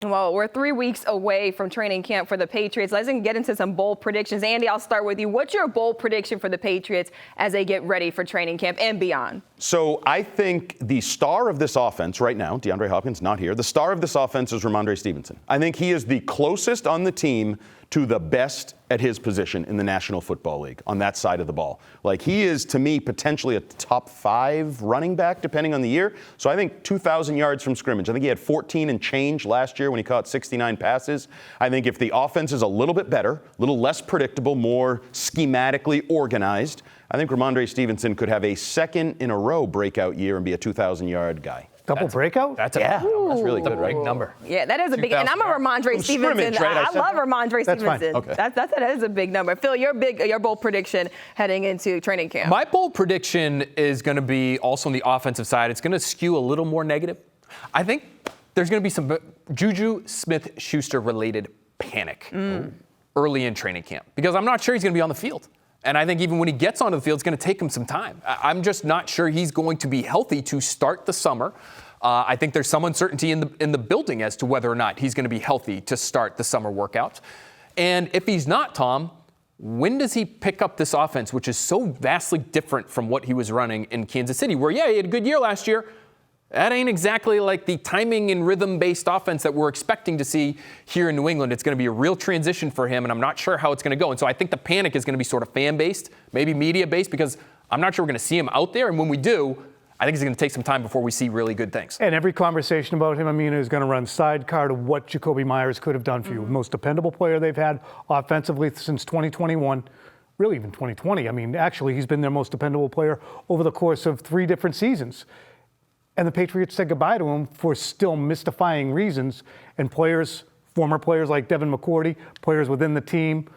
Well, we're 3 weeks away from training camp for the Patriots. Let's get into some bold predictions. Andy, I'll start with you. What's your bold prediction for the Patriots as they get ready for training camp and beyond? So I think the star of this offense right now, DeAndre Hopkins not here, the star of this offense is Rhamondre Stevenson. I think he is the closest on the team to the best at his position in the National Football League on that side of the ball. Like, he is, to me, potentially a top 5 running back, depending on the year. So I think 2,000 yards from scrimmage. I think he had 14 and change last year when he caught 69 passes. I think if the offense is a little bit better, a little less predictable, more schematically organized, I think Rhamondre Stevenson could have a second in a row breakout year and be a 2,000-yard guy. Double breakout? That's That's really good, right? big number. Yeah, that is a big, and I'm a Rhamondre Stevenson. Right? I love Rhamondre That's fine. Stevenson. Okay. That is a big number. Phil, your bold prediction heading into training camp. My bold prediction is going to be also on the offensive side. It's going to skew a little more negative. I think there's going to be some JuJu Smith-Schuster related panic early in training camp because I'm not sure he's going to be on the field. And I think even when he gets onto the field, it's going to take him some time. I'm just not sure he's going to be healthy to start the summer. I think there's some uncertainty in the building as to whether or not he's going to be healthy to start the summer workout. And if he's not, Tom, when does he pick up this offense, which is so vastly different from what he was running in Kansas City, where, yeah, he had a good year last year. That ain't exactly like the timing and rhythm-based offense that we're expecting to see here in New England. It's going to be a real transition for him, and I'm not sure how it's going to go. And so I think the panic is going to be sort of fan-based, maybe media-based, because I'm not sure we're going to see him out there. And when we do, I think it's going to take some time before we see really good things. And every conversation about him, Amina, is going to run sidecar to what Jacoby Myers could have done for you. Most dependable player they've had offensively since 2021, really even 2020. I mean, actually, he's been their most dependable player over the course of 3 different seasons. And the Patriots said goodbye to him for still mystifying reasons. And players, former players like Devin McCourty, players within the team,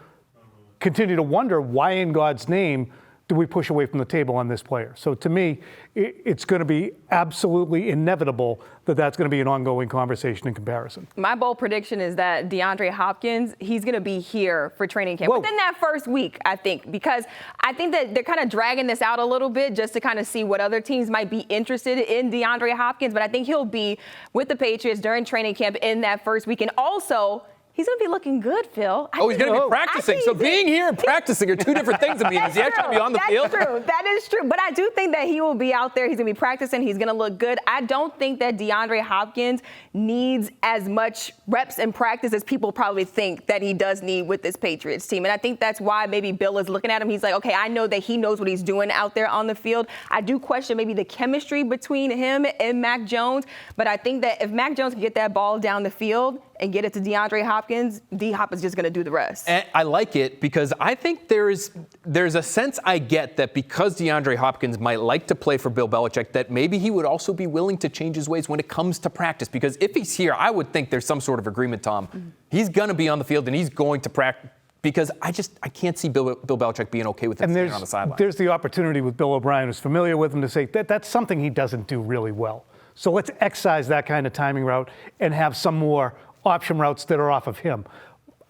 continue to wonder why in God's name do we push away from the table on this player? So to me, it's going to be absolutely inevitable that that's going to be an ongoing conversation and comparison. My bold prediction is that DeAndre Hopkins, he's going to be here for training camp within that first week, I think, because I think that they're kind of dragging this out a little bit just to kind of see what other teams might be interested in DeAndre Hopkins. But I think he'll be with the Patriots during training camp in that first week. And also, he's going to be looking good, Phil. He's going to be practicing. So being here and practicing are 2 different things. I mean, is he actually going to be on the field? That's true. That is true. But I do think that he will be out there. He's going to be practicing. He's going to look good. I don't think that DeAndre Hopkins needs as much reps in practice as people probably think that he does need with this Patriots team. And I think that's why maybe Bill is looking at him. He's like, okay, I know that he knows what he's doing out there on the field. I do question maybe the chemistry between him and Mac Jones. But I think that if Mac Jones can get that ball down the field and get it to DeAndre Hopkins, D-Hop is just going to do the rest. And I like it because I think there's a sense I get that because DeAndre Hopkins might like to play for Bill Belichick, that maybe he would also be willing to change his ways when it comes to practice. Because if he's here, I would think there's some sort of agreement, Tom. He's going to be on the field and he's going to practice. Because I can't see Bill Belichick being okay with him standing on the sideline. There's the opportunity with Bill O'Brien, who's familiar with him, to say that's something he doesn't do really well. So let's excise that kind of timing route and have some more option routes that are off of him.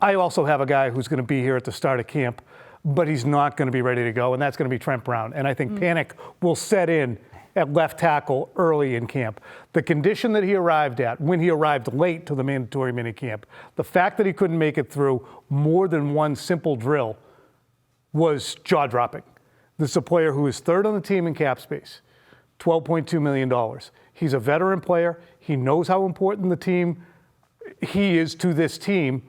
I also have a guy who's going to be here at the start of camp, but he's not going to be ready to go, and that's going to be Trent Brown. And I think panic will set in at left tackle early in camp. The condition that he arrived at, when he arrived late to the mandatory minicamp, the fact that he couldn't make it through more than one simple drill was jaw-dropping. This is a player who is 3rd on the team in cap space, $12.2 million. He's a veteran player. He knows how important the team he is to this team,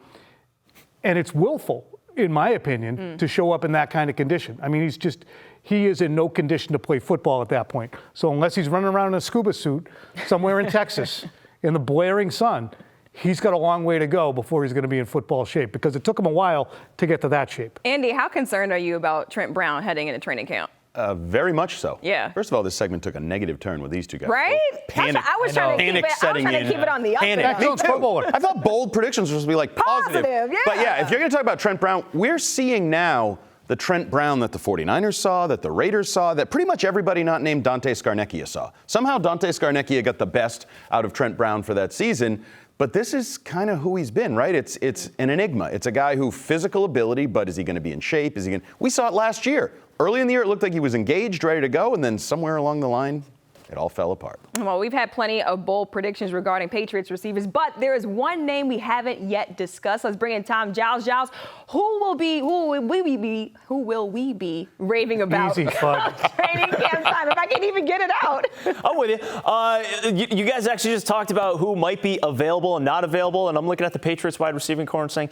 and it's willful, in my opinion, to show up in that kind of condition. I mean, he is in no condition to play football at that point. So unless he's running around in a scuba suit somewhere in Texas in the blaring sun, he's got a long way to go before he's going to be in football shape, because it took him a while to get to that shape. Andy, how concerned are you about Trent Brown heading into training camp? Very much so. Yeah. First of all, this segment took a negative turn with these 2 guys. Right? Panic. I was trying to keep it on the up. Panic. Me too. I thought bold predictions were supposed to be like positive. Yeah. But yeah, if you're going to talk about Trent Brown, we're seeing now the Trent Brown that the 49ers saw, that the Raiders saw, that pretty much everybody not named Dante Scarnecchia saw. Somehow Dante Scarnecchia got the best out of Trent Brown for that season. But this is kind of who he's been, right? It's an enigma. It's a guy who physical ability, but is he going to be in shape? We saw it last year. Early in the year, it looked like he was engaged, ready to go, and then somewhere along the line, it all fell apart. Well, we've had plenty of bold predictions regarding Patriots receivers, but there is one name we haven't yet discussed. Let's bring in Tom Giles. Giles, who will we be raving about? Easy fun. Training camp time, if I can't even get it out. I'm with you. You guys actually just talked about who might be available and not available, and I'm looking at the Patriots wide receiving core and saying,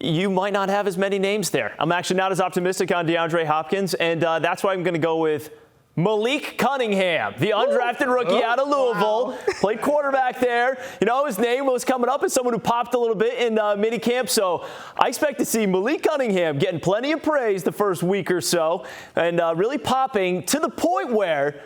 you might not have as many names there. I'm actually not as optimistic on DeAndre Hopkins, and that's why I'm going to go with Malik Cunningham, the undrafted rookie out of Louisville, played quarterback there. You know, his name was coming up as someone who popped a little bit in minicamp, so I expect to see Malik Cunningham getting plenty of praise the first week or so and really popping to the point where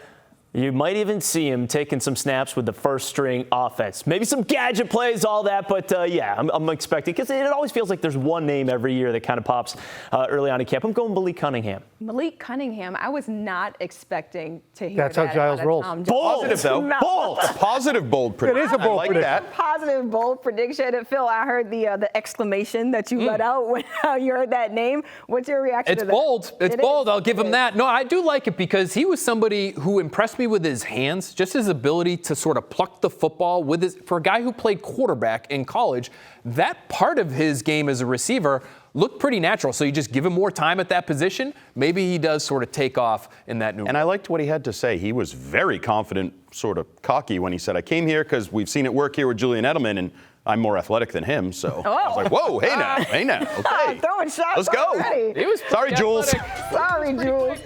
you might even see him taking some snaps with the first string offense. Maybe some gadget plays, all that, but yeah, I'm expecting, because it always feels like there's one name every year that kind of pops early on in camp. I'm going Malik Cunningham. Malik Cunningham, I was not expecting to hear That's how that Giles out of rolls. Tom Bold, Giles. though. No. Bold. A positive, bold prediction. It is a bold I like prediction. that. Positive, bold prediction. And Phil, I heard the exclamation that you let out when you heard that name. What's your reaction It's to that? bold. It's It bold. is. I'll give It him is. that. No, I do like it because he was somebody who impressed me with his hands, just his ability to sort of pluck the football with his. For a guy who played quarterback in college, that part of his game as a receiver looked pretty natural. So you just give him more time at that position, maybe he does sort of take off in that new. And I liked what he had to say. He was very confident, sort of cocky when he said, I came here because we've seen it work here with Julian Edelman, and I'm more athletic than him. So I was like, whoa, hey now, okay. Throwing shots Let's go. already. He was Sorry, pretty Jules. athletic. Sorry, Jules.